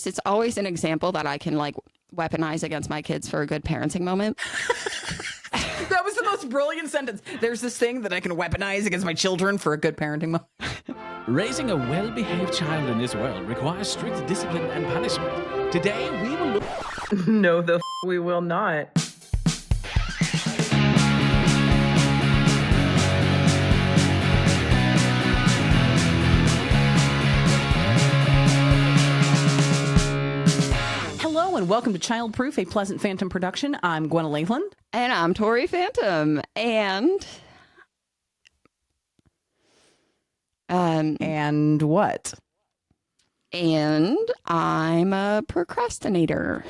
It's always an example that I can like weaponize against my kids for a good parenting moment. That was the most brilliant sentence. There's this thing that I can weaponize against my children for a good parenting moment. Raising a well-behaved child in this world requires strict discipline and punishment. Today, we will look... No, we will not. Hello and welcome to Childproof, a Pleasant Phantom production. I'm Gwen Lathland. And I'm Tori Phantom. And what? And I'm a procrastinator.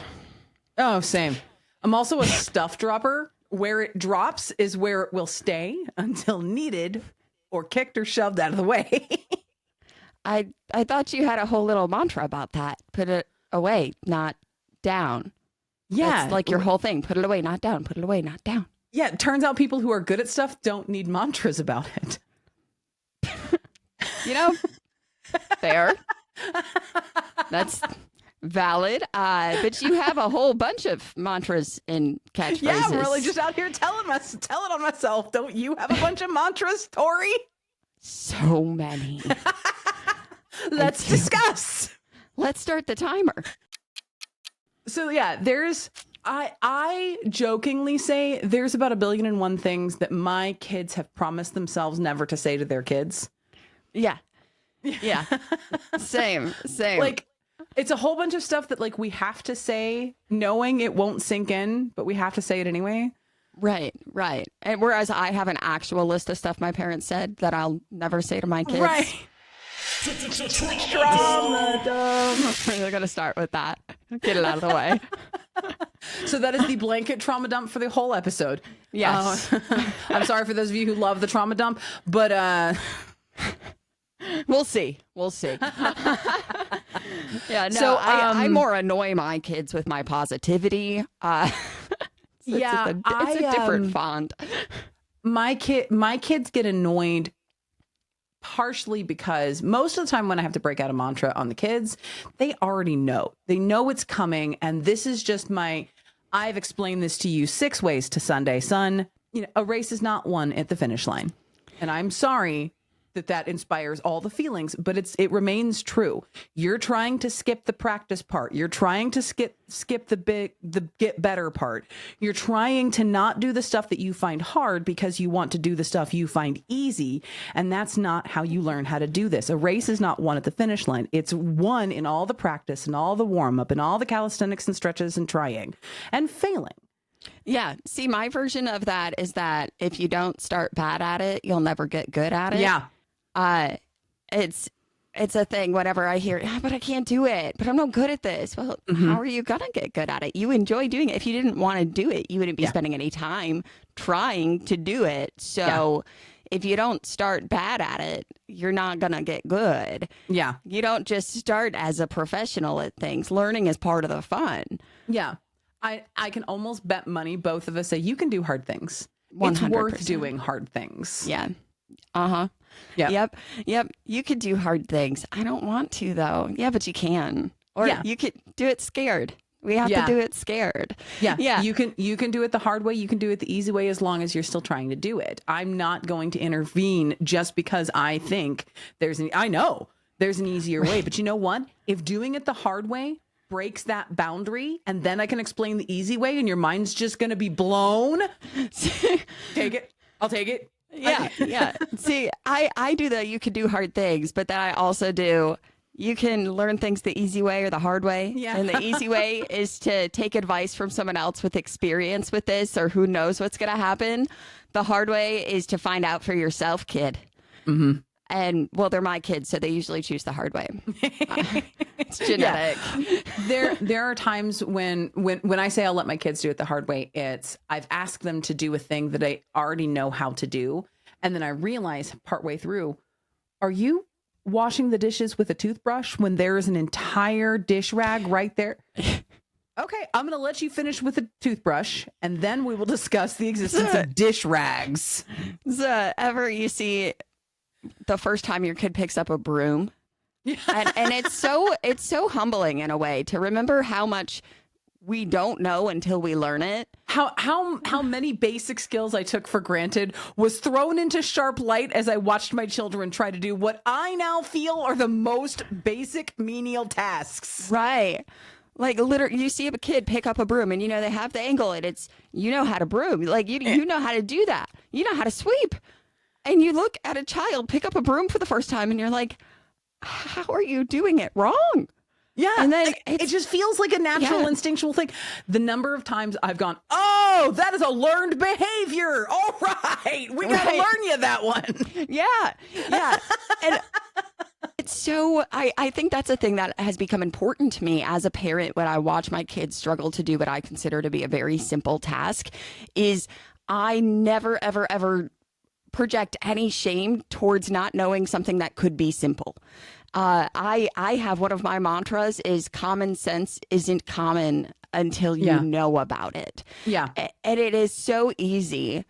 Oh, same. I'm also a stuff dropper. Where it drops is where it will stay until needed or kicked or shoved out of the way. I thought you had a whole little mantra about that. Put it away, not down. Yeah. That's like your whole thing. Put it away, not down. Put it away, not down. Yeah, it turns out people who are good at stuff don't need mantras about it. You know, fair. That's valid. But you have a whole bunch of mantras and catchphrases. Yeah, I'm really just out here telling on myself. Don't you have a bunch of mantras, Tori? So many. Let's discuss. Let's start the timer. So yeah, I jokingly say there's about 1,000,000,001 things that my kids have promised themselves never to say to their kids. Yeah. Yeah. Same. Like, it's a whole bunch of stuff that like we have to say knowing it won't sink in, but we have to say it anyway. Right. And whereas I have an actual list of stuff my parents said that I'll never say to my kids. Right. Trauma dump. We're going to start with that. Get it out of the way. So that is the blanket trauma dump for the whole episode. Yes. I'm sorry for those of you who love the trauma dump, but we'll see. Yeah, no, so I more annoy my kids with my positivity. It's a different font. My kids get annoyed partially because most of the time when I have to break out a mantra on the kids, they already know. They know it's coming, and this is just I've explained this to you 6 ways to Sunday, son. You know, a race is not won at the finish line. And I'm sorry that inspires all the feelings, but it remains true. You're trying to skip the practice part. You're trying to skip the get better part. You're trying to not do the stuff that you find hard because you want to do the stuff you find easy. And that's not how you learn how to do this. A race is not won at the finish line. It's won in all the practice and all the warm up and all the calisthenics and stretches and trying and failing. Yeah. See, my version of that is that if you don't start bad at it, you'll never get good at it. Yeah. It's a thing whenever I hear, but I can't do it, but I'm not good at this. Well, how are you going to get good at it? You enjoy doing it. If you didn't want to do it, you wouldn't be spending any time trying to do it. So if you don't start bad at it, you're not going to get good. Yeah. You don't just start as a professional at things. Learning is part of the fun. Yeah. I can almost bet money both of us say you can do hard things. 100%. It's worth doing hard things. Yeah. Uh-huh. Yep. Yep. You could do hard things. I don't want to, though. Yeah, but you can. Or you could do it scared. We have to do it scared. Yeah. You can do it the hard way. You can do it the easy way as long as you're still trying to do it. I'm not going to intervene just because I think I know there's an easier way. But you know what? If doing it the hard way breaks that boundary and then I can explain the easy way and your mind's just going to be blown, take it. I'll take it. Yeah. See, I do the you could do hard things, but then I also do you can learn things the easy way or the hard way. Yeah. And the easy way is to take advice from someone else with experience with this or who knows what's going to happen. The hard way is to find out for yourself, kid. Mm-hmm. And well, they're my kids, so they usually choose the hard way. It's genetic. Yeah. There are times when I say I'll let my kids do it the hard way, it's I've asked them to do a thing that I already know how to do. And then I realize partway through, are you washing the dishes with a toothbrush when there is an entire dish rag right there? Okay, I'm going to let you finish with a toothbrush, and then we will discuss the existence of dish rags. So ever you see the first time your kid picks up a broom And it's so humbling in a way to remember how much we don't know until we learn it. How many basic skills I took for granted was thrown into sharp light as I watched my children try to do what I now feel are the most basic menial tasks. Right. Like literally, you see a kid pick up a broom and they have the angle and it's, how to broom. Like you know how to do that. You know how to sweep. And you look at a child pick up a broom for the first time and you're like, how are you doing it wrong? Yeah. And then it just feels like a natural instinctual thing. The number of times I've gone, oh, that is a learned behavior. All right. We got to learn you that one. Yeah. Yeah. And it's so, I think that's a thing that has become important to me as a parent when I watch my kids struggle to do what I consider to be a very simple task is I never, ever, ever project any shame towards not knowing something that could be simple. I have one of my mantras is common sense isn't common until you know about it. Yeah. And it is so easy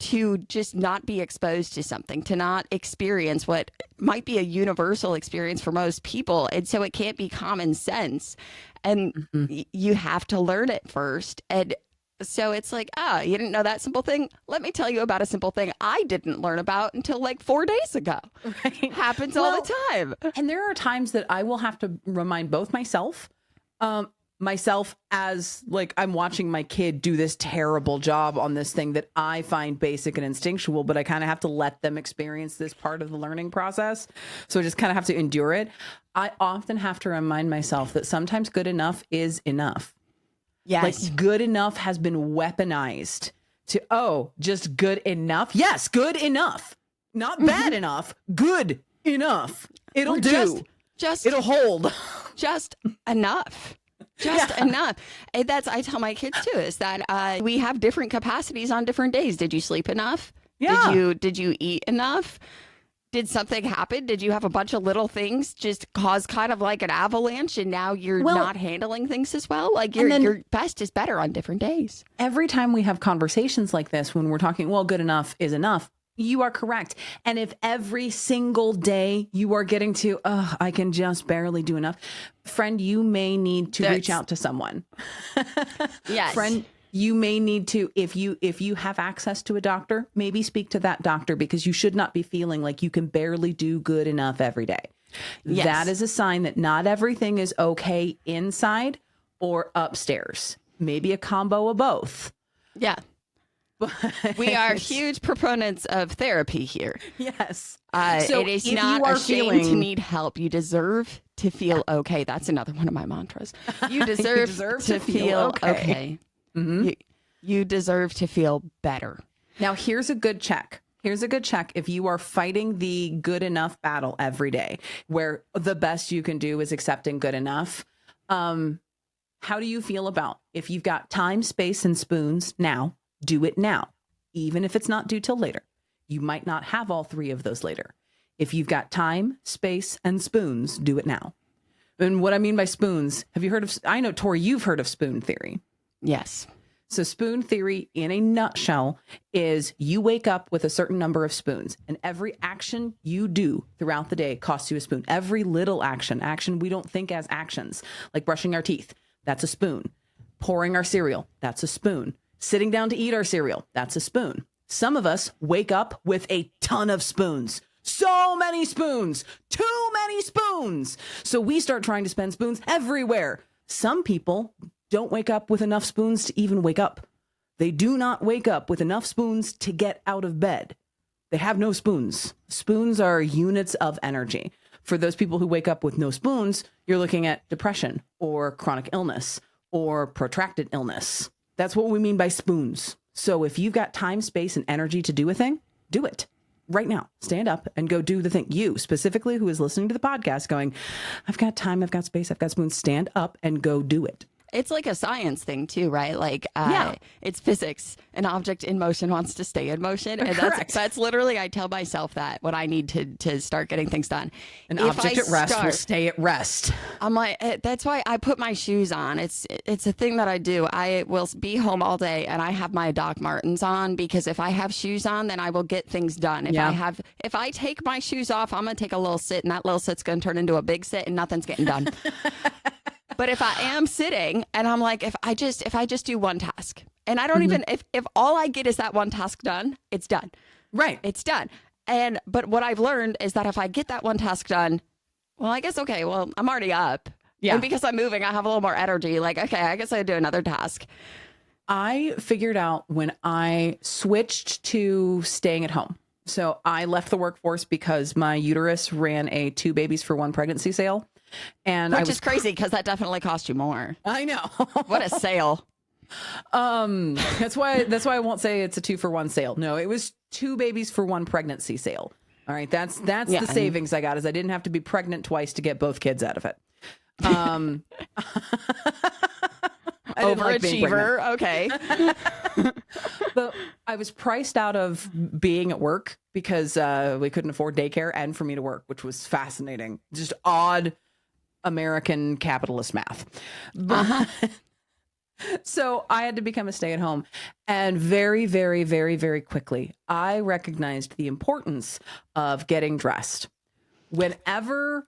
to just not be exposed to something, to not experience what might be a universal experience for most people. And so it can't be common sense. And you have to learn it first. And so it's like, you didn't know that simple thing? Let me tell you about a simple thing I didn't learn about until like 4 days ago. Right. Happens all the time. And there are times that I will have to remind both myself as like I'm watching my kid do this terrible job on this thing that I find basic and instinctual, but I kind of have to let them experience this part of the learning process. So I just kind of have to endure it. I often have to remind myself that sometimes good enough is enough. Yes. Like good enough has been weaponized to, just good enough. Yes, good enough. Not bad enough. Good enough. It'll do. It'll hold. Just enough. Just enough. And I tell my kids too, is that we have different capacities on different days. Did you sleep enough? Yeah. Did you eat enough? Did something happen? Did you have a bunch of little things just cause kind of like an avalanche and now you're not handling things as well? Like your best is better on different days. Every time we have conversations like this, when we're talking, well, good enough is enough, you are correct. And if every single day you are getting to, I can just barely do enough, friend, you may need to reach out to someone. Yes. Friend, you may need to, if you have access to a doctor, maybe speak to that doctor because you should not be feeling like you can barely do good enough every day. Yes. That is a sign that not everything is okay inside or upstairs. Maybe a combo of both. Yeah. We are huge proponents of therapy here. Yes. So it is not a shame to need help. You deserve to feel okay. That's another one of my mantras. You deserve, to feel okay. Mm-hmm. You deserve to feel better. Now, here's a good check. If you are fighting the good enough battle every day, where the best you can do is accepting good enough. How do you feel about if you've got time, space, and spoons now, do it now, even if it's not due till later. You might not have all three of those later. If you've got time, space, and spoons, do it now. And what I mean by spoons, have you heard of, I know, Tori, you've heard of spoon theory. Yes. So spoon theory in a nutshell is you wake up with a certain number of spoons and every action you do throughout the day costs you a spoon. Every little action we don't think as actions, like brushing our teeth, that's a spoon. Pouring our cereal, that's a spoon. Sitting down to eat our cereal, that's a spoon. Some of us wake up with a ton of spoons. So many spoons, too many spoons. So we start trying to spend spoons everywhere. Some people don't wake up with enough spoons to even wake up. They do not wake up with enough spoons to get out of bed. They have no spoons. Spoons are units of energy. For those people who wake up with no spoons, you're looking at depression or chronic illness or protracted illness. That's what we mean by spoons. So if you've got time, space, and energy to do a thing, do it right now. Stand up and go do the thing. You specifically who is listening to the podcast going, I've got time, I've got space, I've got spoons. Stand up and go do it. It's like a science thing too, right? Like, it's physics. An object in motion wants to stay in motion, and that's literally, I tell myself that when I need to start getting things done. An object at rest will stay at rest. I'm like, that's why I put my shoes on. It's a thing that I do. I will be home all day, and I have my Doc Martens on, because if I have shoes on, then I will get things done. If I take my shoes off, I'm gonna take a little sit, and that little sit's gonna turn into a big sit, and nothing's getting done. But if I am sitting and I'm like, if I just do one task, and I don't even, if all I get is that one task done, it's done. Right. It's done. But what I've learned is that if I get that one task done, well, I guess, okay, well, I'm already up. Yeah. And because I'm moving, I have a little more energy. Like, okay, I guess I do another task. I figured out when I switched to staying at home. So I left the workforce because my uterus ran a 2 babies for 1 pregnancy sale. And Which is crazy, because that definitely cost you more. I know. What a sale. That's why I won't say it's a 2 for 1 sale. No, it was 2 babies for 1 pregnancy sale. All right. That's the savings I got, is I didn't have to be pregnant twice to get both kids out of it. Overachiever. Okay. But I was priced out of being at work because we couldn't afford daycare and for me to work, which was fascinating. Just odd American capitalist math. So I had to become a stay-at-home. And very, very, very, very quickly, I recognized the importance of getting dressed. Whenever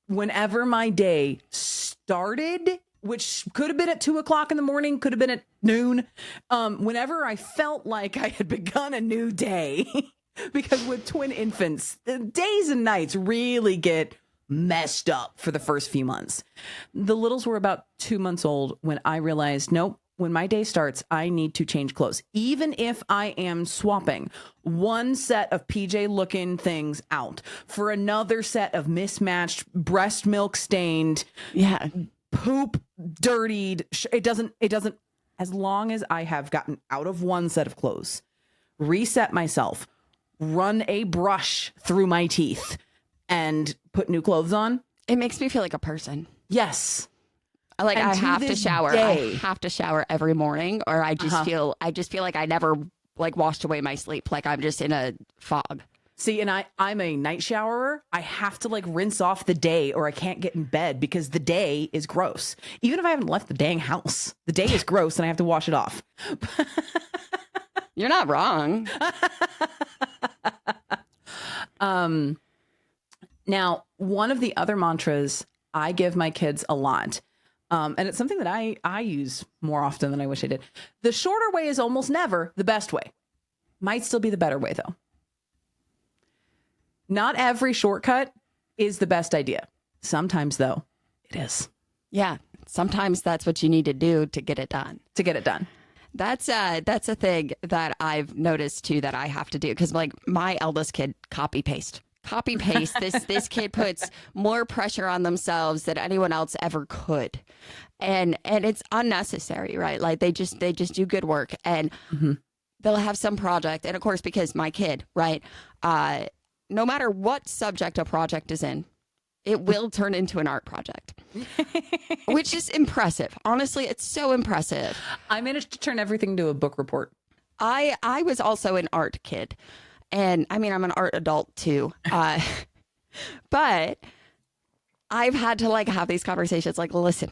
my day started, which could have been at 2:00 in the morning, could have been at noon, whenever I felt like I had begun a new day, because with twin infants, the days and nights really get messed up for the first few months. The littles were about 2 months old when I realized, nope, when my day starts, I need to change clothes. Even if I am swapping one set of PJ looking things out for another set of mismatched, breast milk stained, poop dirtied. It doesn't, as long as I have gotten out of one set of clothes, reset myself, run a brush through my teeth, and put new clothes on, it makes me feel like a person. Yes. I have to shower. I have to shower every morning, or I just feel like I never washed away my sleep. Like I'm just in a fog. See, and I'm a night showerer. I have to rinse off the day, or I can't get in bed because the day is gross. Even if I haven't left the dang house, the day is gross and I have to wash it off. You're not wrong. Now, one of the other mantras I give my kids a lot, and it's something that I use more often than I wish I did. The shorter way is almost never the best way. Might still be the better way, though. Not every shortcut is the best idea. Sometimes, though, it is. Yeah. Sometimes that's what you need to do to get it done. That's a thing that I've noticed, too, that I have to do. Because, my eldest kid, copy paste. This kid puts more pressure on themselves than anyone else ever could. And it's unnecessary, right? They just do good work, and they'll have some project. And of course, because my kid, right, no matter what subject a project is in, it will turn into an art project, which is impressive. Honestly, it's so impressive. I managed to turn everything into a book report. I was also an art kid. And I mean, I'm an art adult too. But I've had to have these conversations. Listen,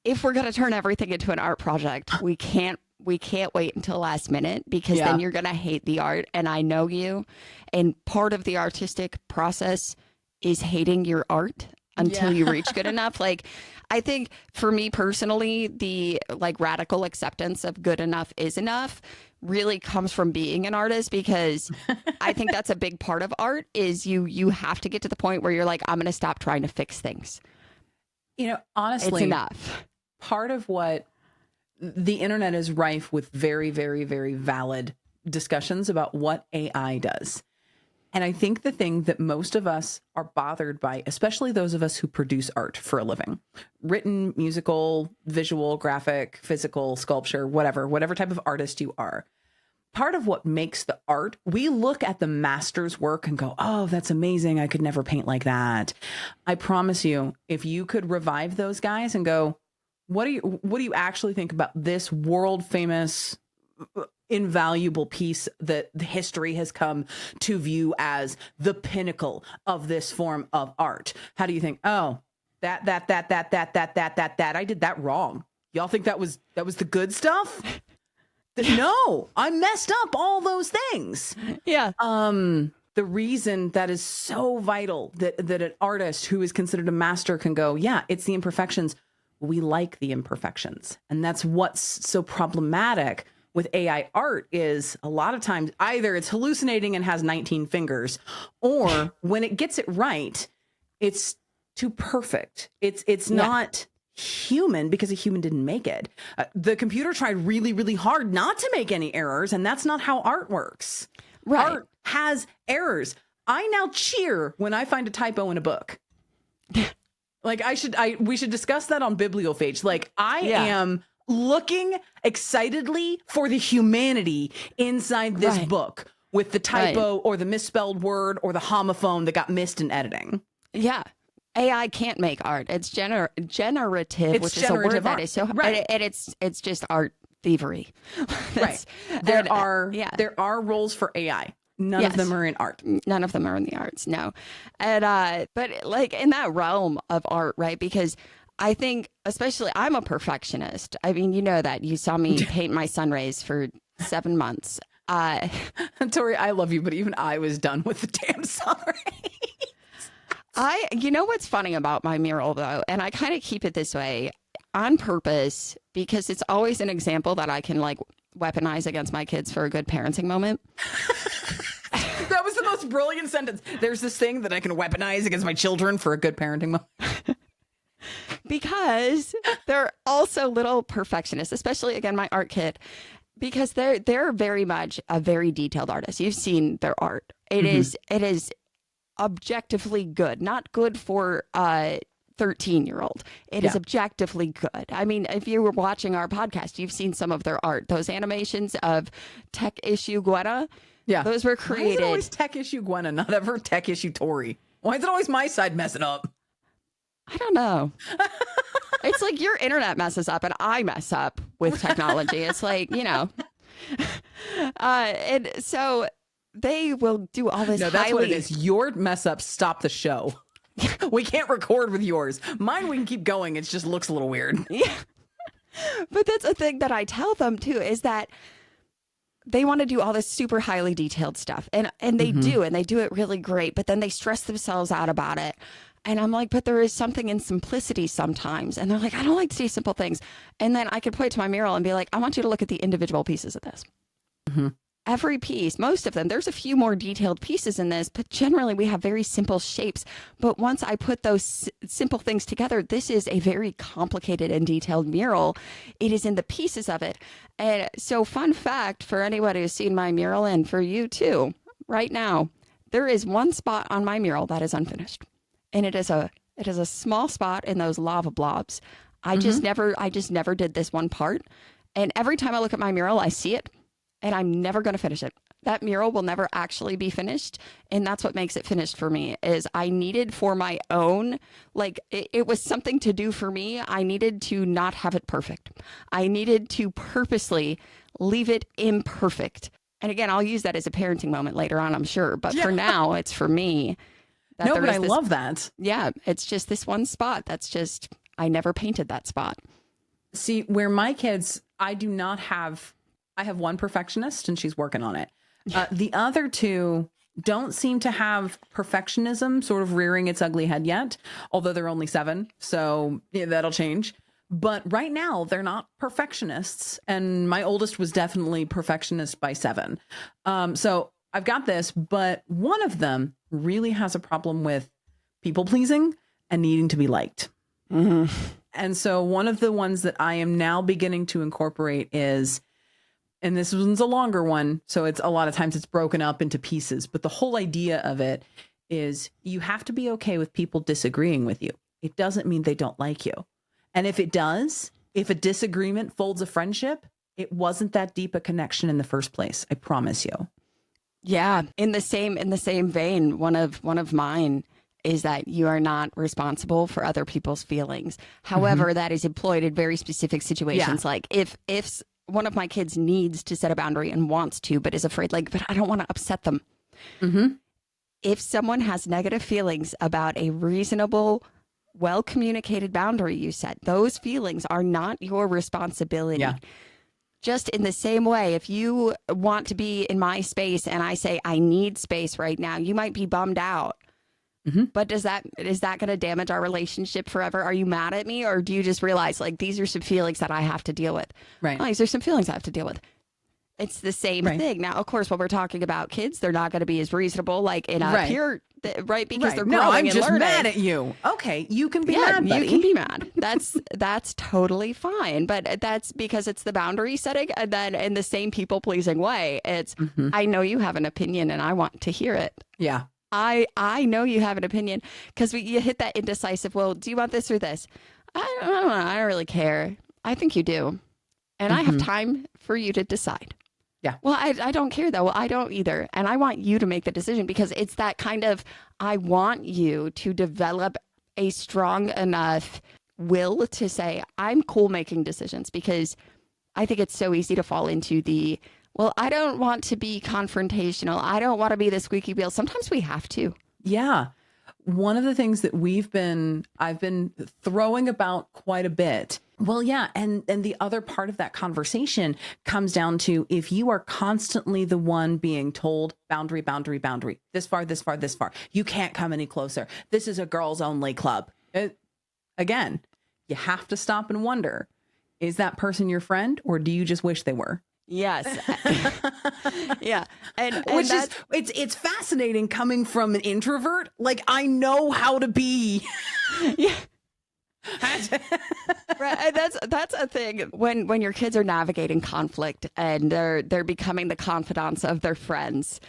if we're going to turn everything into an art project, we can't wait until last minute, because then you're going to hate the art. And I know you. And part of the artistic process is hating your art until you reach good enough. I think for me personally, the radical acceptance of good enough is enough really comes from being an artist, because I think that's a big part of art is you have to get to the point where you're I'm going to stop trying to fix things. Honestly, it's enough. Part of what the internet is rife with very, very, very valid discussions about what AI does. And I think the thing that most of us are bothered by, especially those of us who produce art for a living, written, musical, visual, graphic, physical, sculpture, whatever type of artist you are, part of what makes the art, we look at the master's work and go, oh, that's amazing. I could never paint like that. I promise you, if you could revive those guys and go, what do you actually think about this world famous, invaluable piece that the history has come to view as the pinnacle of this form of art? How do you think? Oh, that, I did that wrong. Y'all think that was the good stuff? No, I messed up all those things. Yeah. The reason that is so vital that an artist who is considered a master can go, yeah, it's the imperfections. We like the imperfections. And that's what's so problematic with AI art is a lot of times either it's hallucinating and has 19 fingers, or when it gets it right, it's too perfect. It's not human because a human didn't make it. The computer tried really, really hard not to make any errors, and that's not how art works. Right. Art has errors. I now cheer when I find a typo in a book. Like we should discuss that on Bibliophage. Like I am looking excitedly for the humanity inside this book with the typo or the misspelled word or the homophone that got missed in editing. Yeah. AI can't make art. It's generative, which is a word that is so and it's just art thievery. Right. There are roles for AI. None of them are in art. None of them are in the arts. No. And but like in that realm of art, right? Because I think especially I'm a perfectionist. I mean, you know that. You saw me paint my sun rays for 7 months. Tori, I love you, but even I was done with the damn sun rays. You know what's funny about my mural though, and I kind of keep it this way on purpose because it's always an example that I can like weaponize against my kids for a good parenting moment. That was the most brilliant sentence. There's this thing that I can weaponize against my children for a good parenting moment. Because they're also little perfectionists, especially again, my art kid, because they're very much a very detailed artist. You've seen their art. It is objectively good, not good for a 13-year-old. It is objectively good. I mean, if you were watching our podcast, you've seen some of their art. Those animations of Tech Issue Gwenna, those were created. Why is it always Tech Issue Gwenna, not ever Tech Issue Tori? Why is it always my side messing up? I don't know. It's like your internet messes up and I mess up with technology. It's like, you know. And so they will do all this. No, that's what it is. Your mess ups stop the show. We can't record with yours. Mine, we can keep going. It just looks a little weird. Yeah. But that's a thing that I tell them too, is that they want to do all this super highly detailed stuff. And they do, and they do it really great. But then they stress themselves out about it. And I'm like, but there is something in simplicity sometimes. And they're like, I don't like to see simple things. And then I could point to my mural and be like, I want you to look at the individual pieces of this. Every piece, most of them, there's a few more detailed pieces in this, but generally we have very simple shapes. But once I put those simple things together, this is a very complicated and detailed mural. It is in the pieces of it. And so fun fact for anyone who's seen my mural, and for you too, right now, there is one spot on my mural that is unfinished. And it is a small spot in those lava blobs. I just never did this one part. And every time I look at my mural, I see it. And I'm never going to finish it. That mural will never actually be finished. And that's what makes it finished for me, is I needed for my own, like it was something to do for me. I needed to not have it perfect. I needed to purposely leave it imperfect. And again, I'll use that as a parenting moment later on, I'm sure. But for now, it's for me. No, but I love that. Yeah, it's just this one spot. That's just, I never painted that spot. See, where my kids, I have one perfectionist and she's working on it. The other two don't seem to have perfectionism sort of rearing its ugly head yet, although they're only 7. So that'll change. But right now they're not perfectionists. And my oldest was definitely perfectionist by 7. So I've got this, but one of them really has a problem with people pleasing and needing to be liked. And so one of the ones that I am now beginning to incorporate is, and this one's a longer one, so it's a lot of times it's broken up into pieces, but the whole idea of it is you have to be okay with people disagreeing with you. It doesn't mean they don't like you. And if it does, if a disagreement folds a friendship, it wasn't that deep a connection in the first place. I promise you. Yeah. In the same vein, one of mine is that you are not responsible for other people's feelings. However, that is employed in very specific situations. Like if one of my kids needs to set a boundary and wants to, but is afraid, like, but I don't want to upset them. If someone has negative feelings about a reasonable, well-communicated boundary you set, those feelings are not your responsibility. Yeah. Just in the same way, if you want to be in my space and I say, I need space right now, you might be bummed out. But is that going to damage our relationship forever? Are you mad at me? Or do you just realize, like, these are some feelings that I have to deal with? Right. Oh, these are some feelings I have to deal with. It's the same thing. Now, of course, when we're talking about kids, they're not going to be as reasonable, like in a pure, right? Because they're growing I'm and just learning. mad at you. Okay, you can be mad, buddy. You can be mad. That's totally fine. But that's because it's the boundary setting, and then in the same people pleasing way, it's I know you have an opinion and I want to hear it. Yeah. I know you have an opinion, because you hit that indecisive. Well, do you want this or this? I don't know. I don't really care. I think you do, and I have time for you to decide. Yeah. Well, I don't care though. Well, I don't either, and I want you to make the decision, because it's that kind of, I want you to develop a strong enough will to say, I'm cool making decisions, because I think it's so easy to fall into the, well, I don't want to be confrontational. I don't want to be the squeaky wheel. Sometimes we have to. Yeah. One of the things that I've been throwing about quite a bit. Well, yeah. And the other part of that conversation comes down to, if you are constantly the one being told boundary, boundary, boundary, this far, this far, this far, you can't come any closer. This is a girls only club. Again, you have to stop and wonder, is that person your friend, or do you just wish they were? Yes. Yeah. And which is, it's fascinating coming from an introvert. Like, I know how to be. Yeah. Right. And that's a thing when your kids are navigating conflict and they're becoming the confidants of their friends.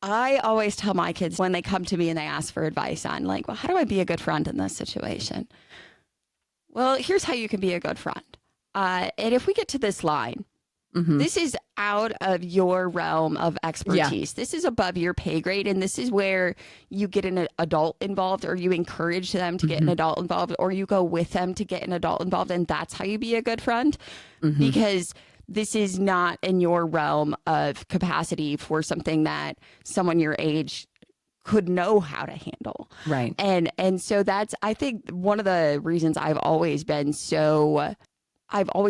I always tell my kids, when they come to me and they ask for advice on, like, well, how do I be a good friend in this situation? Well, here's how you can be a good friend. And if we get to this line, this is out of your realm of expertise. This is above your pay grade. And this is where you get an adult involved, or you encourage them to get an adult involved, or you go with them to get an adult involved. And that's how you be a good friend, because this is not in your realm of capacity for something that someone your age could know how to handle. Right. And so that's, I think, one of the reasons I've always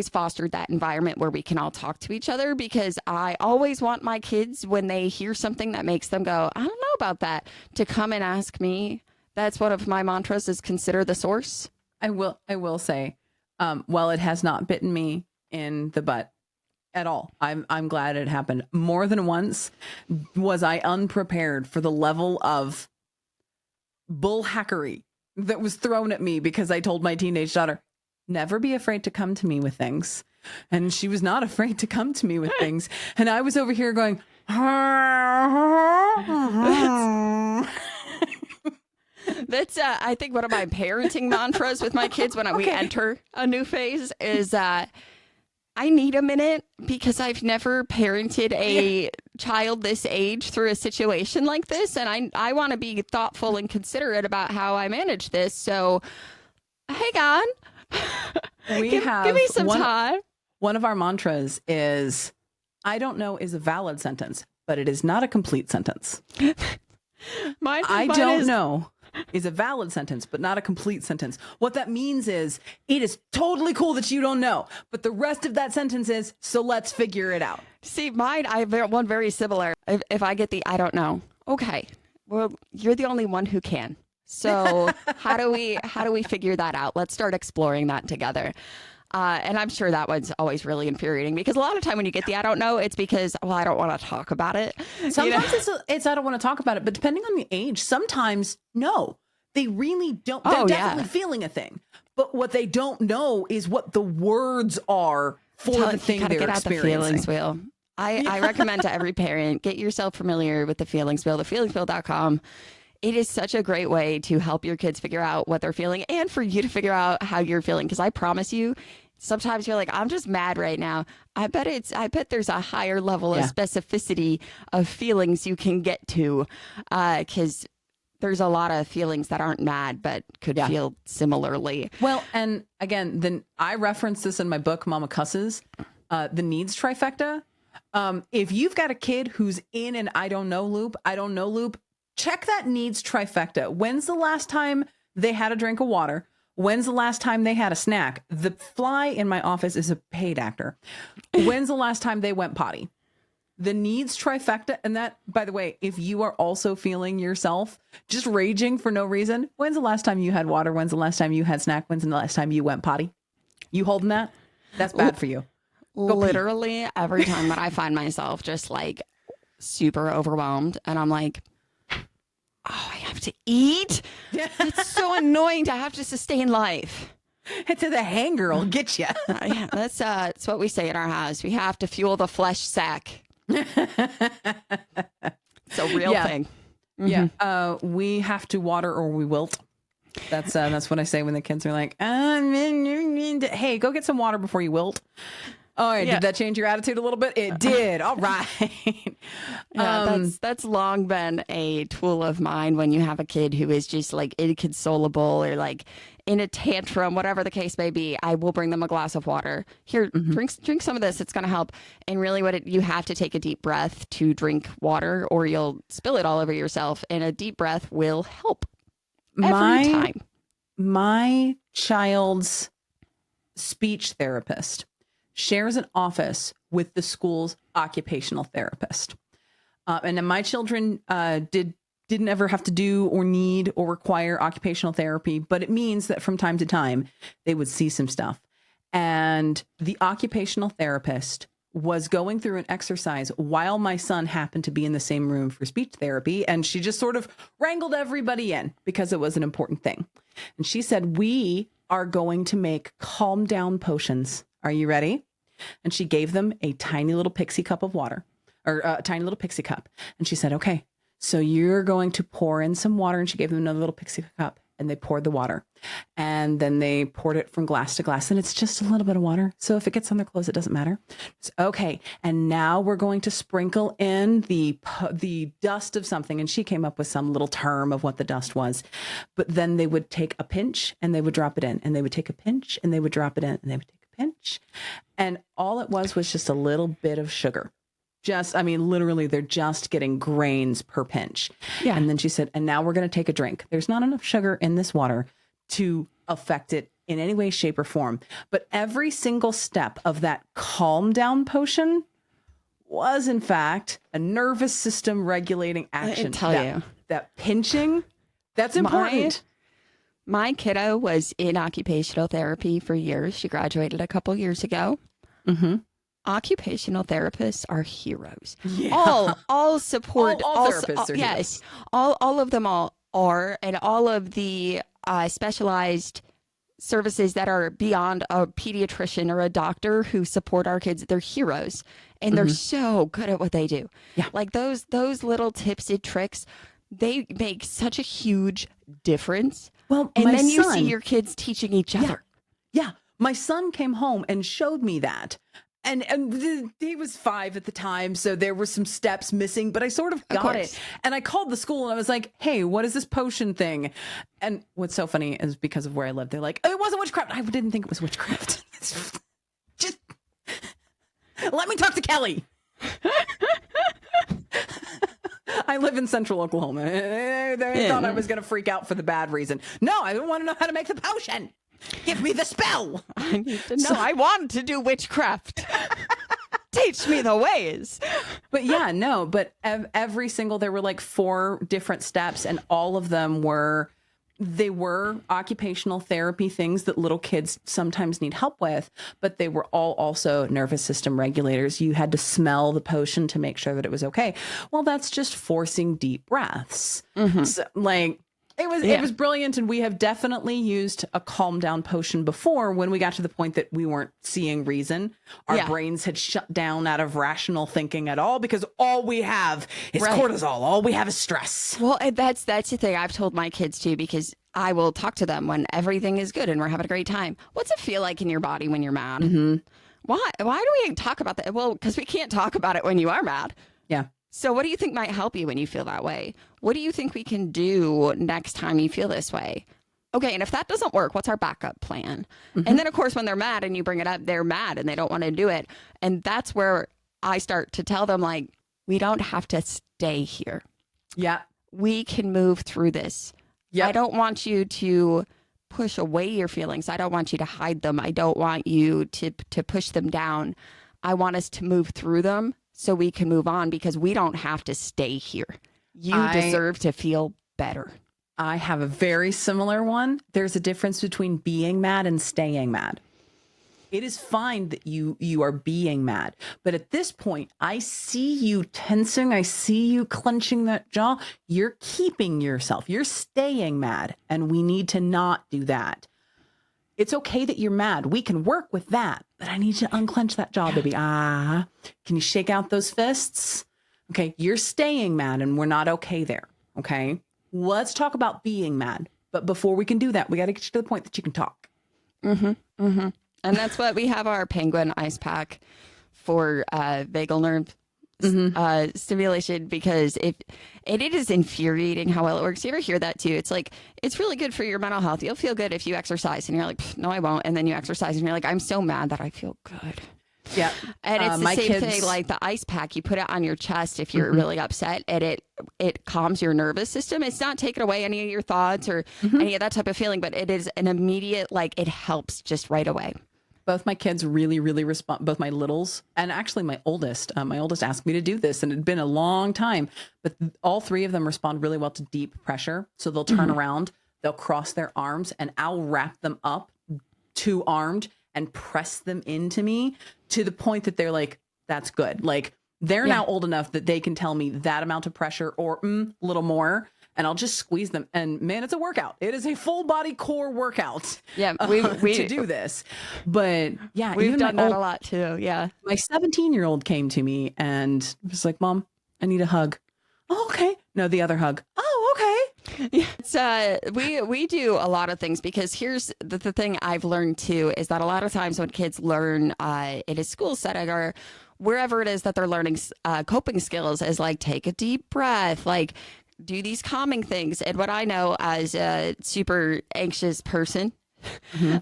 fostered that environment where we can all talk to each other, because I always want my kids, when they hear something that makes them go, I don't know about that, to come and ask me. That's one of my mantras, is consider the source. I will say, while it has not bitten me in the butt at all, I'm glad it happened. More than once was I unprepared for the level of bullhackery that was thrown at me, because I told my teenage daughter, never be afraid to come to me with things. And she was not afraid to come to me with things. And I was over here going, That's, I think, one of my parenting mantras with my kids when we enter a new phase is, I need a minute, because I've never parented a child this age through a situation like this. And I want to be thoughtful and considerate about how I manage this. So hang on. Give me some time. One of our mantras is, I don't know is a valid sentence, but it is not a complete sentence. I don't know is a valid sentence, but not a complete sentence. What that means is, it is totally cool that you don't know, but the rest of that sentence is, so let's figure it out. See, mine, I have one very similar. If I get the I don't know, okay, well, you're the only one who can. So how do we figure that out? Let's start exploring that together. And I'm sure that one's always really infuriating, because a lot of time when you get the I don't know, it's because, well, I don't want to talk about it. Sometimes it's I don't want to talk about it, but depending on the age, sometimes no, they really don't. They're definitely feeling a thing, but what they don't know is what the words are for the thing they're experiencing. The feelings wheel. I recommend to every parent, get yourself familiar with the feelings wheel, thefeelingswheel.com. It is such a great way to help your kids figure out what they're feeling, and for you to figure out how you're feeling. Because I promise you, sometimes you're like, I'm just mad right now. I bet there's a higher level of specificity of feelings you can get to, because there's a lot of feelings that aren't mad but could feel similarly. Well, and again, then I reference this in my book, Mama Cusses, the needs trifecta. If you've got a kid who's in an I don't know loop, check that needs trifecta. When's the last time they had a drink of water? When's the last time they had a snack? The fly in my office is a paid actor. When's the last time they went potty? The needs trifecta. And that, by the way, if you are also feeling yourself just raging for no reason, when's the last time you had water? When's the last time you had snack? When's the last time you went potty? You holding that? That's bad for you. Literally every time that I find myself just like super overwhelmed and I'm like, oh, I have to eat. It's so annoying to have to sustain life. To the hanger will get you. Yeah, that's what we say in our house. We have to fuel the flesh sack. It's a real thing. Mm-hmm. Yeah. We have to water or we wilt. That's what I say when the kids are like, hey, go get some water before you wilt. All right. Did that change your attitude a little bit? It did. All right. That's long been a tool of mine when you have a kid who is just like inconsolable or like in a tantrum, whatever the case may be. I will bring them a glass of water. Here, drink some of this. It's going to help. And really you have to take a deep breath to drink water or you'll spill it all over yourself. And a deep breath will help every time. My child's speech therapist shares an office with the school's occupational therapist. And then my children didn't ever have to do or need or require occupational therapy, but it means that from time to time they would see some stuff. And the occupational therapist was going through an exercise while my son happened to be in the same room for speech therapy. And she just sort of wrangled everybody in because it was an important thing. And she said, we are going to make calm down potions. Are you ready? And she gave them a tiny little pixie cup of water, or a tiny little pixie cup. And she said, okay, so you're going to pour in some water. And she gave them another little pixie cup and they poured the water. And then they poured it from glass to glass. And it's just a little bit of water. So if it gets on their clothes, it doesn't matter. It's okay. And now we're going to sprinkle in the dust of something. And she came up with some little term of what the dust was. But then they would take a pinch and they would drop it in. And they would take a pinch and they would drop it in. And they would take a pinch. And all it was just a little bit of sugar. Literally, they're just getting grains per pinch. Yeah. And then she said, and now we're going to take a drink. There's not enough sugar in this water to affect it in any way, shape, or form. But every single step of that calm down potion was, in fact, a nervous system regulating action. I tell you. That pinching, that's important. My kiddo was in occupational therapy for years. She graduated a couple years ago. Mm-hmm. Occupational therapists are heroes. Yeah. All support. All therapists are heroes. All of them are, and all of the specialized services that are beyond a pediatrician or a doctor who support our kids, they're heroes, and they're so good at what they do. Yeah. Like those little tips and tricks, they make such a huge difference. Well, and then you see your kids teaching each other. Yeah. My son came home and showed me that. And he was 5 at the time, so there were some steps missing, but I sort of got it. And I called the school and I was like, hey, what is this potion thing? And what's so funny is because of where I live, they're like, oh, it wasn't witchcraft. I didn't think it was witchcraft. Just let me talk to Kelly. I live in central Oklahoma. They thought I was going to freak out for the bad reason. No, I don't want to know how to make the potion. Give me the spell. I need to know. I want to do witchcraft. Teach me the ways. But every single, there were like 4 different steps, and all of them were occupational therapy things that little kids sometimes need help with, but they were all also nervous system regulators. You had to smell the potion to make sure that it was okay. Well, that's just forcing deep breaths. Mm-hmm. So, It was brilliant, and we have definitely used a calm down potion before when we got to the point that we weren't seeing reason. Our brains had shut down out of rational thinking at all because all we have is cortisol. All we have is stress. Well, that's the thing I've told my kids too, because I will talk to them when everything is good and we're having a great time. What's it feel like in your body when you're mad? Mm-hmm. Why do we talk about that? Well, because we can't talk about it when you are mad. Yeah. So what do you think might help you when you feel that way? What do you think we can do next time you feel this way? Okay, and if that doesn't work, what's our backup plan? Mm-hmm. And then, of course, when they're mad and you bring it up, they're mad and they don't want to do it. And that's where I start to tell them, like, we don't have to stay here. Yeah. We can move through this. Yep. I don't want you to push away your feelings. I don't want you to hide them. I don't want you to push them down. I want us to move through them so we can move on, because we don't have to stay here. You deserve to feel better. I have a very similar one. There's a difference between being mad and staying mad. It is fine that you are being mad. But at this point, I see you tensing. I see you clenching that jaw. You're keeping yourself. You're staying mad. And we need to not do that. It's okay that you're mad. We can work with that. But I need you to unclench that jaw, baby. Can you shake out those fists? Okay, you're staying mad and we're not okay there. Okay, let's talk about being mad. But before we can do that, we got to get you to the point that you can talk. Mm-hmm. Mm-hmm. And that's what we have our penguin ice pack for vagal nerve stimulation, because it is infuriating how well it works. You ever hear that too? It's like, it's really good for your mental health. You'll feel good if you exercise, and you're like, no, I won't. And then you exercise and you're like, I'm so mad that I feel good. Yeah. And it's the same thing, like the ice pack, you put it on your chest if you're really upset, and it calms your nervous system. It's not taking away any of your thoughts or any of that type of feeling, but it is an immediate, like, it helps just right away. Both my kids really, really respond. Both my littles and actually my oldest asked me to do this, and it had been a long time, but all three of them respond really well to deep pressure. So they'll turn around, they'll cross their arms, and I'll wrap them up 2-armed and press them into me to the point that they're like, that's good. Like, they're now old enough that they can tell me that amount of pressure or a little more, and I'll just squeeze them. And man, it's a workout. It is a full body core workout. Yeah, we to do this. But yeah, we've done that a lot too. Yeah. My 17-year-old came to me and was like, Mom, I need a hug. Oh, okay. No, the other hug. Oh, okay. Yeah, it's, we do a lot of things, because here's the thing I've learned too, is that a lot of times when kids learn in a school setting or wherever it is that they're learning coping skills, is like, take a deep breath, like, do these calming things. And what I know as a super anxious person,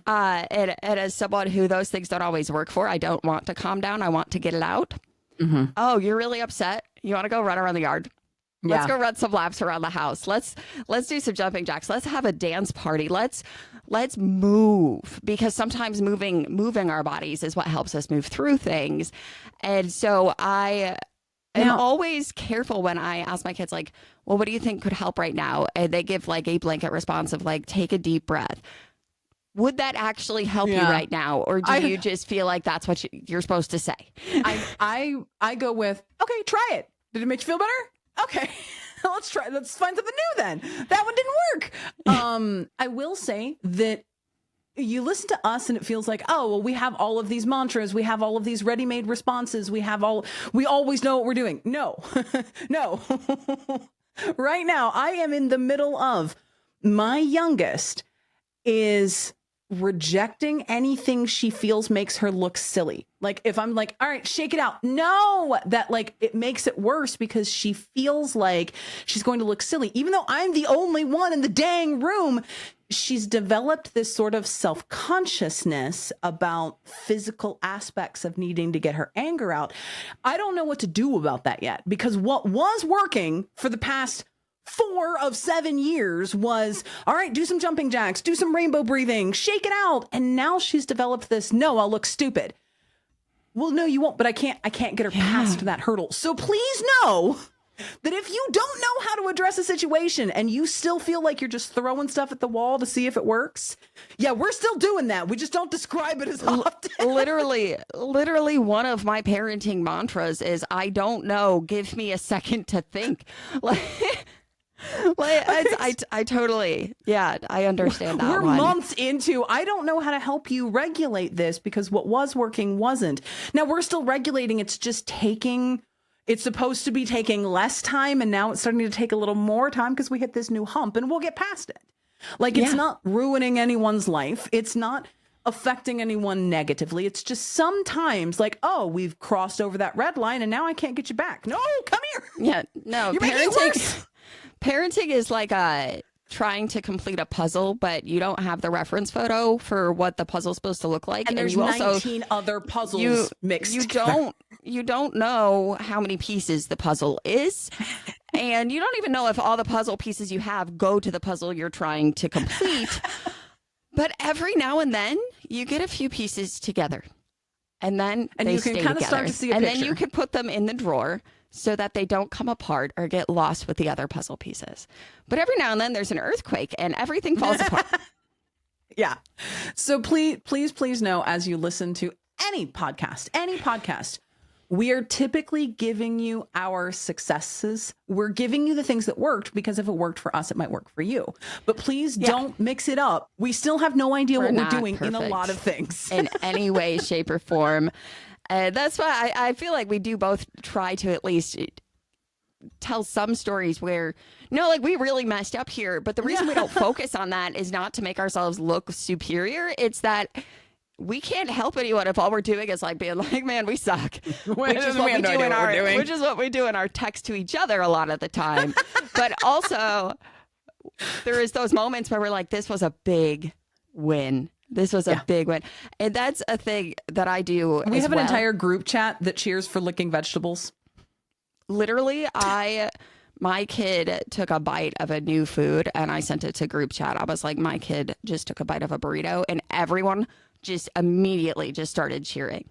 and as someone who those things don't always work for, I don't want to calm down. I want to get it out. Oh, you're really upset? You want to go run around the yard? Let's go run some laps around the house. Let's do some jumping jacks. Let's have a dance party. Let's move, because sometimes moving our bodies is what helps us move through things. And so I'm always careful when I ask my kids, like, well, what do you think could help right now? And they give like a blanket response of like, take a deep breath. Would that actually help you right now? Or do you just feel like that's what you're supposed to say? I go with, okay, try it. Did it make you feel better? Okay, let's try. Let's find something new then. That one didn't work. I will say that you listen to us and it feels like, oh, well, we have all of these mantras. We have all of these ready-made responses. We always know what we're doing. No, no. Right now, I am in the middle of, my youngest is rejecting anything she feels makes her look silly. Like, if I'm like, all right, shake it out. No, that like, it makes it worse because she feels like she's going to look silly. Even though I'm the only one in the dang room, she's developed this sort of self-consciousness about physical aspects of needing to get her anger out. I don't know what to do about that yet, because what was working for the past 4 of 7 years was, all right, do some jumping jacks, do some rainbow breathing, shake it out. And now she's developed this, no, I'll look stupid. Well, no, you won't, but I can't get her past that hurdle. So please know that if you don't know how to address a situation and you still feel like you're just throwing stuff at the wall to see if it works, yeah, we're still doing that. We just don't describe it as often. Literally one of my parenting mantras is, I don't know, give me a second to think. Like, Like, I totally, yeah, I understand that We're one. months into, I don't know how to help you regulate this because what was working wasn't. Now we're still regulating. It's just it's supposed to be taking less time. And now it's starting to take a little more time because we hit this new hump and we'll get past it. Like it's not ruining anyone's life. It's not affecting anyone negatively. It's just sometimes like, oh, we've crossed over that red line and now I can't get you back. No, come here. Yeah, no, You're making it worse. Parenting is like trying to complete a puzzle, but you don't have the reference photo for what the puzzle's supposed to look like. And there's you also, 19 other puzzles mixed together. You don't know how many pieces the puzzle is. And you don't even know if all the puzzle pieces you have go to the puzzle you're trying to complete. But every now and then you get a few pieces together. And then they you can stay kind of together. start to see a and picture. then you can put them in the drawer so that they don't come apart or get lost with the other puzzle pieces. But every now and then there's an earthquake and everything falls apart. Yeah. So please know, as you listen to any podcast, we are typically giving you our successes. We're giving you the things that worked because if it worked for us, it might work for you. But please don't mix it up. We still have no idea what we're doing in a lot of things. In any way, shape, or form. That's why I feel like we do both try to at least tell some stories where, no, like we really messed up here. But the reason we don't focus on that is not to make ourselves look superior. It's that we can't help anyone if all we're doing is like being like, man, we suck. Which is what we do in our text to each other a lot of the time. But also there is those moments where we're like, this was a big win. This was a big win. And that's a thing that I do. We have an entire group chat that cheers for licking vegetables. Literally, my kid took a bite of a new food and I sent it to group chat. I was like, my kid just took a bite of a burrito, and everyone just immediately just started cheering.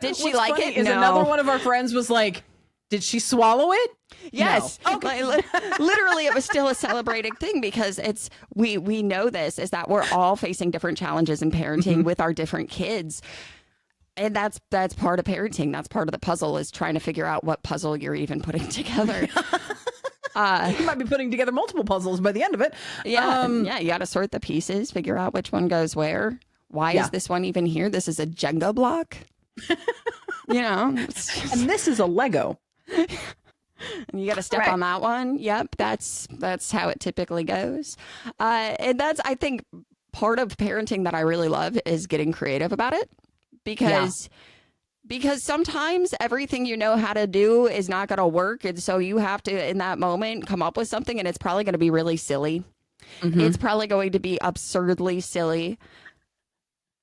Did she like it? Is another one of our friends was like, did she swallow it? Yes. No. Okay. Literally, it was still a celebrated thing because it's we know this is that we're all facing different challenges in parenting with our different kids. And that's part of parenting. That's part of the puzzle, is trying to figure out what puzzle you're even putting together. You might be putting together multiple puzzles by the end of it. Yeah. You got to sort the pieces, figure out which one goes where. Why is this one even here? This is a Jenga block. And this is a Lego. And you got to step on that one. Yep. That's how it typically goes. And that's, I think, part of parenting that I really love is getting creative about it. Because sometimes everything you know how to do is not going to work. And so you have to, in that moment, come up with something, and it's probably going to be really silly. It's probably going to be absurdly silly.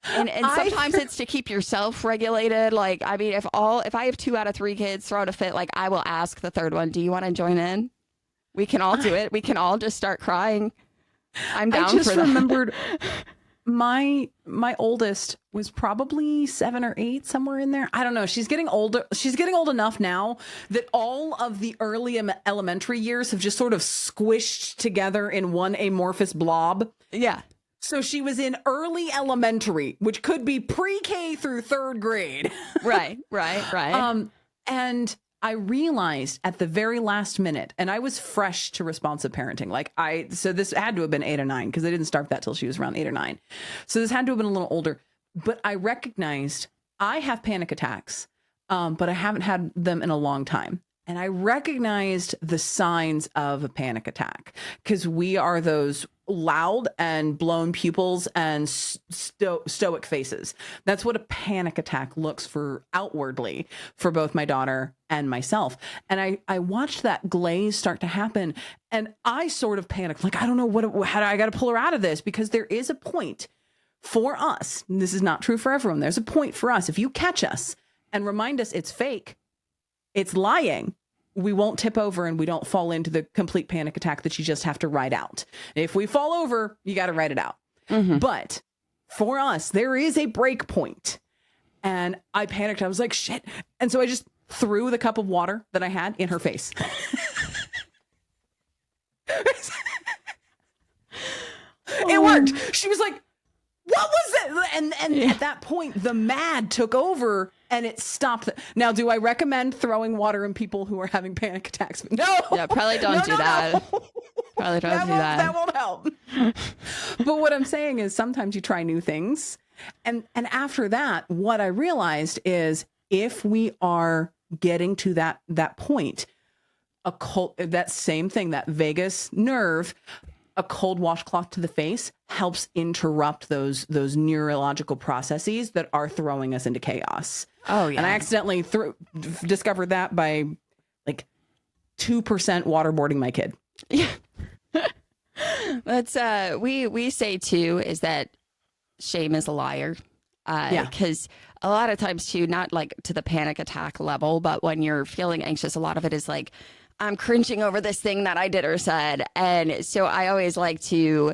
And sometimes it's to keep yourself regulated. Like, I mean, if I have 2 out of 3 kids throwing a fit, like I will ask the third one, do you want to join in? We can all do it. We can all just start crying. I'm down for that. I just remembered my oldest was probably 7 or 8, somewhere in there. I don't know. She's getting older. She's getting old enough now that all of the early elementary years have just sort of squished together in one amorphous blob. Yeah. So she was in early elementary, which could be pre-K through 3rd grade. Right. And I realized at the very last minute, and I was fresh to responsive parenting. So this had to have been 8 or 9, because I didn't start that till she was around 8 or 9. So this had to have been a little older, but I recognized I have panic attacks, but I haven't had them in a long time. And I recognized the signs of a panic attack, because we are those loud and blown pupils and stoic faces. That's what a panic attack looks for outwardly for both my daughter and myself. And I watched that glaze start to happen, and I sort of panicked. Like, I don't know how I got to pull her out of this, because there is a point for us. And this is not true for everyone. There's a point for us. If you catch us and remind us it's fake, it's lying, we won't tip over and we don't fall into the complete panic attack that you just have to ride out. If we fall over, you got to ride it out. But for us, there is a break point. And I panicked. I was like, shit. And so I just threw the cup of water that I had in her face. It worked. She was like, what was it? And at that point, the mad took over and it stopped. Now, do I recommend throwing water in people who are having panic attacks? No. Yeah, probably don't do that. No. Probably don't do that. That won't help. But what I'm saying is sometimes you try new things. And after that, what I realized is if we are getting to that point, that same thing, that vagus nerve, a cold washcloth to the face helps interrupt those neurological processes that are throwing us into chaos. Oh, yeah. And I accidentally discovered that by like 2% waterboarding my kid. Yeah. That's we say too is that shame is a liar. Because a lot of times too, not like to the panic attack level, but when you're feeling anxious, a lot of it is like, I'm cringing over this thing that I did or said. And so I always like to,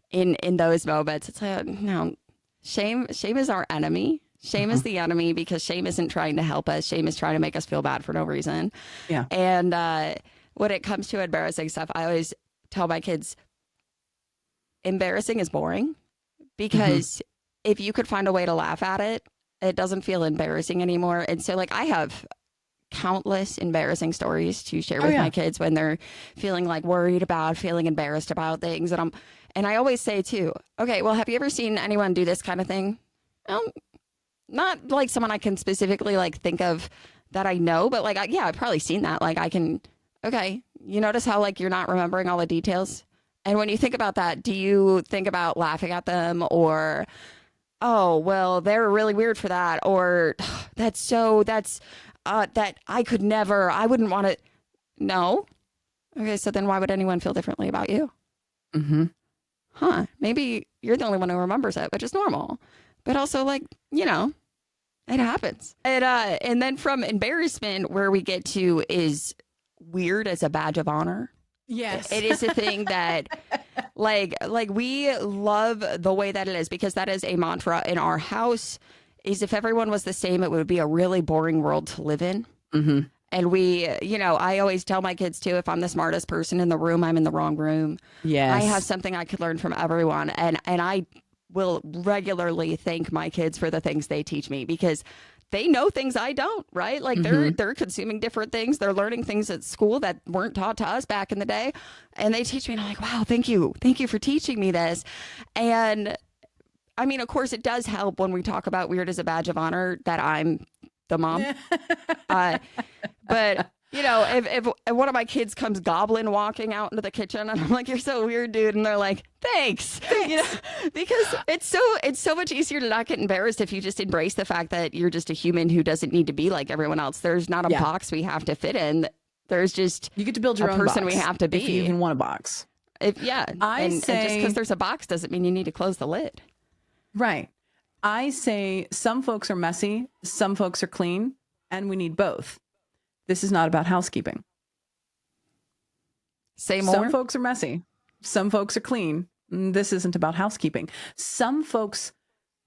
in those moments, it's like, no, shame is our enemy. Shame is the enemy because shame isn't trying to help us. Shame is trying to make us feel bad for no reason. Yeah. And when it comes to embarrassing stuff, I always tell my kids, embarrassing is boring because if you could find a way to laugh at it, it doesn't feel embarrassing anymore. And so like I have countless embarrassing stories to share with my kids when they're feeling like worried about, feeling embarrassed about things. And I always say too, okay, well, have you ever seen anyone do this kind of thing? Not like someone I can specifically like think of that I know, but like, I've probably seen that. Like okay, you notice how like you're not remembering all the details? And when you think about that, do you think about laughing at them or, oh, well, they're really weird for that. Or that I could never, I wouldn't want to. No. Okay. So then why would anyone feel differently about you? Mm-hmm. Huh. Maybe you're the only one who remembers it, which is normal, but also like, it happens. And then from embarrassment, where we get to is weird as a badge of honor. Yes. It is a thing that like we love the way that it is because that is a mantra in our house is if everyone was the same, it would be a really boring world to live in. Mm-hmm. And we, I always tell my kids too, if I'm the smartest person in the room, I'm in the wrong room. Yes. I have something I could learn from everyone. And I will regularly thank my kids for the things they teach me because they know things I don't, right? Like they're consuming different things. They're learning things at school that weren't taught to us back in the day. And they teach me and I'm like, wow, thank you. Thank you for teaching me this. And I mean, of course it does help when we talk about weird as a badge of honor that I'm the mom. But if one of my kids comes goblin walking out into the kitchen and I'm like, you're so weird, dude. And they're like, thanks. Because it's so much easier to not get embarrassed if you just embrace the fact that you're just a human who doesn't need to be like everyone else. There's not a box we have to fit in. There's just you get to build your own person box we have to be. If you even want a box. And just say because there's a box doesn't mean you need to close the lid. Right. I say some folks are messy, some folks are clean, and we need both. This is not about housekeeping. Say more. Some folks are messy. Some folks are clean. This isn't about housekeeping. Some folks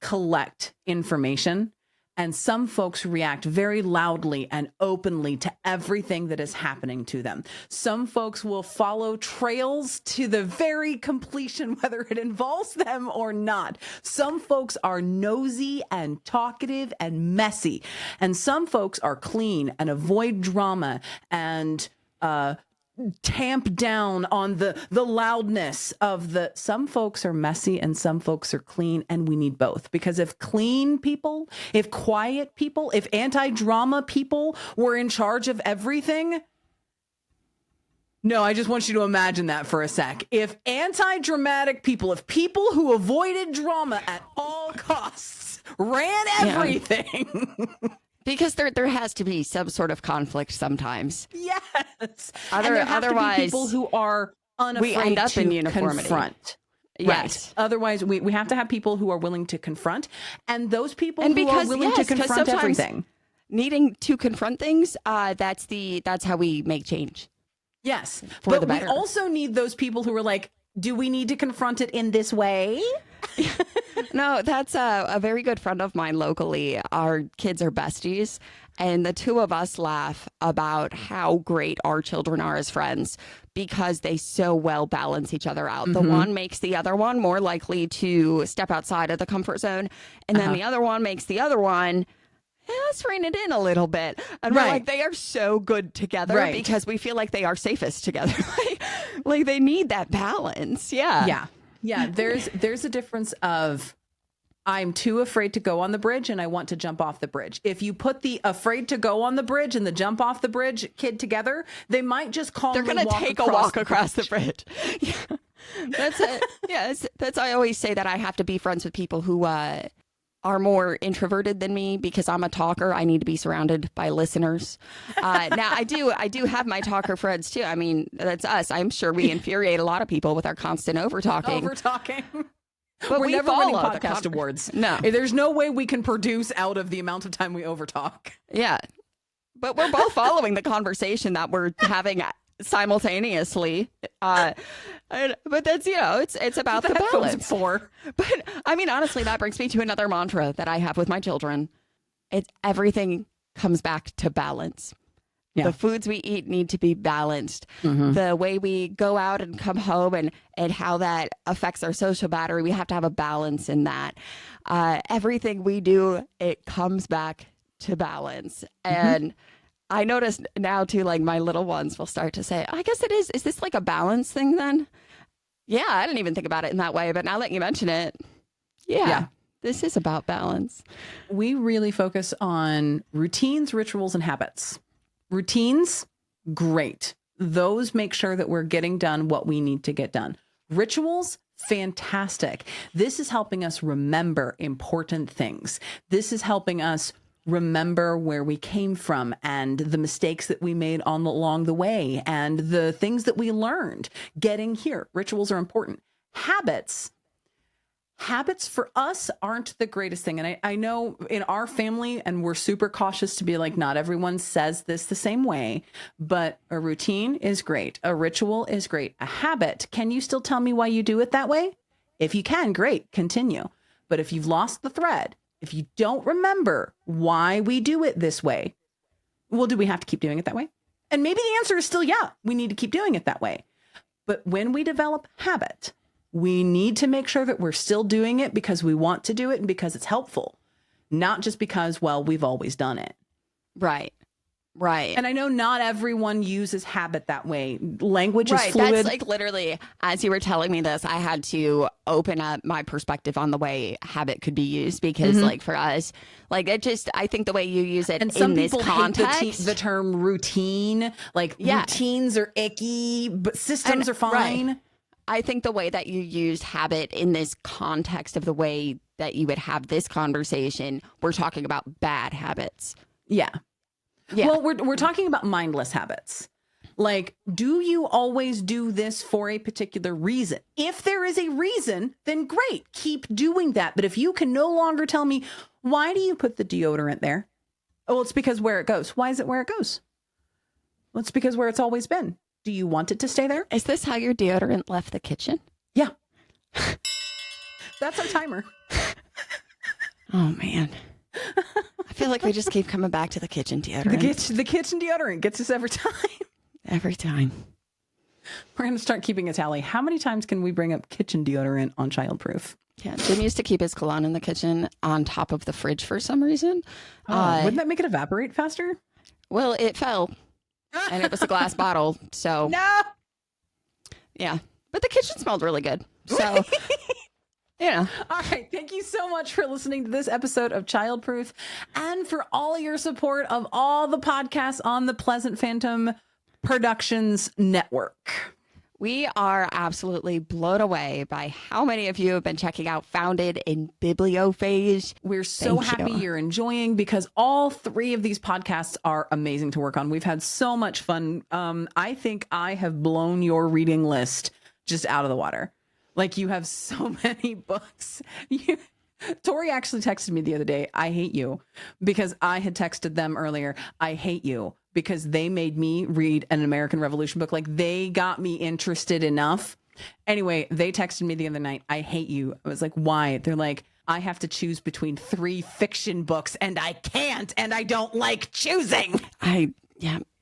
collect information and some folks react very loudly and openly to everything that is happening to them. Some folks will follow trails to the very completion, whether it involves them or not. Some folks are nosy and talkative and messy. And some folks are clean and avoid drama and tamp down on the loudness of some folks are messy and some folks are clean, and we need both. Because if clean people, if quiet people, if anti-drama people were in charge of everything, no, I just want you to imagine that for a sec. If anti-dramatic people, if people who avoided drama at all costs ran everything. Because there has to be some sort of conflict sometimes. Yes. Otherwise, people who are unafraid we end up to in uniformity. Confront. Yes. Right. Otherwise, we have to have people who are willing to confront, and those people who are willing to confront everything. Needing to confront things, that's how we make change. Yes. For the better. We also need those people who are like, do we need to confront it in this way? No, that's a very good friend of mine locally. Our kids are besties, and the two of us laugh about how great our children are as friends because they so well balance each other out. The one makes the other one more likely to step outside of the comfort zone, and then the other one makes the other one, let's rein it in a little bit. And we're like, they are so good together because we feel like they are safest together. like they need that balance. Yeah. Yeah. There's a difference of I'm too afraid to go on the bridge and I want to jump off the bridge. If you put the afraid to go on the bridge and the jump off the bridge kid together, they might just calmly They're going to take a walk across the bridge. Yeah. That's it. Yeah. That's, I always say that I have to be friends with people who, are more introverted than me because I'm a talker. I need to be surrounded by listeners. Now I do have my talker friends too. I mean, that's us. I'm sure we infuriate a lot of people with our constant over talking. But we're never winning follow podcast awards. No. There's no way we can produce out of the amount of time we overtalk. Yeah. But we're both following the conversation that we're having simultaneously. But that's, it's about the balance. But I mean, honestly, that brings me to another mantra that I have with my children. It's everything comes back to balance. Yeah. The foods we eat need to be balanced. The way we go out and come home and how that affects our social battery, we have to have a balance in that. Everything we do, it comes back to balance. And I notice now too, like my little ones will start to say, I guess it is. Is this like a balance thing then? Yeah, I didn't even think about it in that way. But now that you mention it, yeah. This is about balance. We really focus on routines, rituals, and habits. Routines, great. Those make sure that we're getting done what we need to get done. Rituals, fantastic. This is helping us remember important things. This is helping us remember where we came from and the mistakes that we made along the way and the things that we learned getting here. Rituals are important. Habits for us aren't the greatest thing. And I know in our family, and we're super cautious to be like, not everyone says this the same way, but a routine is great. A ritual is great. A habit, can you still tell me why you do it that way? If you can, great, continue. But if you've lost the thread, if you don't remember why we do it this way, well, do we have to keep doing it that way? And maybe the answer is still, yeah, we need to keep doing it that way. But when we develop habit, we need to make sure that we're still doing it because we want to do it and because it's helpful, not just because, well, we've always done it. Right. And I know not everyone uses habit that way. Language is fluid. That's like literally, as you were telling me this, I had to open up my perspective on the way habit could be used because like for us, like it just, I think the way you use it and in this context. Hate the term routine, like routines are icky, but systems are fine. Right. I think the way that you used habit in this context of the way that you would have this conversation, we're talking about bad habits. Yeah. Well, we're talking about mindless habits. Like, do you always do this for a particular reason? If there is a reason, then great, keep doing that. But if you can no longer tell me, why do you put the deodorant there? Oh, it's because where it goes. Why is it where it goes? Well, it's because where it's always been. Do you want it to stay there? Is this how your deodorant left the kitchen? Yeah. That's our timer. Oh, man. I feel like we just keep coming back to the kitchen deodorant. The kitchen deodorant gets us every time. Every time. We're going to start keeping a tally. How many times can we bring up kitchen deodorant on Childproof? Yeah, Jim used to keep his cologne in the kitchen on top of the fridge for some reason. Wouldn't that make it evaporate faster? Well, it fell. And it was a glass bottle, so... No! Yeah. But the kitchen smelled really good, so... Yeah. All right. Thank you so much for listening to this episode of Childproof and for all your support of all the podcasts on the Pleasant Phantom Productions Network. We are absolutely blown away by how many of you have been checking out Founded in Bibliophage. We're so happy you're enjoying because all three of these podcasts are amazing to work on. We've had so much fun. I think I have blown your reading list just out of the water. Like you have so many books. Tori actually texted me the other day, I hate you, because I had texted them earlier, I hate you, because they made me read an American Revolution book. Like they got me interested enough Anyway, they texted me the other night, I hate you. I was like, why? They're like, I have to choose between 3 fiction books and I can't, and I don't like choosing. I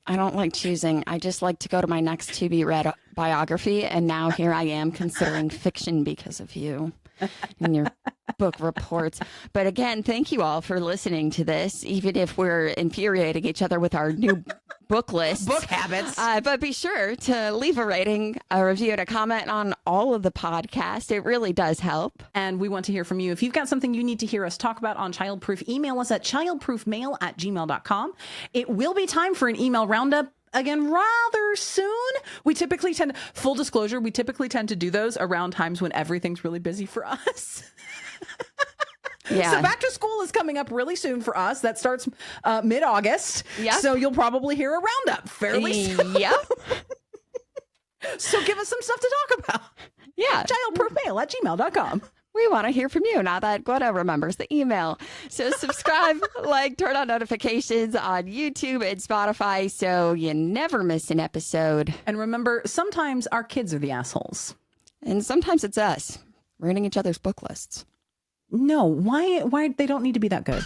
don't like choosing. I just like to go to my next to be read biography. And now here I am considering fiction because of you and your book reports. But again, thank you all for listening to this, even if we're infuriating each other with our new book lists. Book habits. But be sure to leave a rating, a review, and a comment on all of the podcasts. It really does help. And we want to hear from you. If you've got something you need to hear us talk about on Childproof, email us at childproofmail@gmail.com. It will be time for an email roundup again rather soon. We typically full disclosure, we typically tend to do those around times when everything's really busy for us. Yeah. So back to school is coming up really soon for us. That starts mid-August. Yeah. So you'll probably hear a roundup fairly soon. Yep. So give us some stuff to talk about. Yeah. Childproofmail@gmail.com. We want to hear from you now that Gwada remembers the email. So subscribe, like, turn on notifications on YouTube and Spotify so you never miss an episode. And remember, sometimes our kids are the assholes. And sometimes it's us ruining each other's book lists. No, why they don't need to be that good.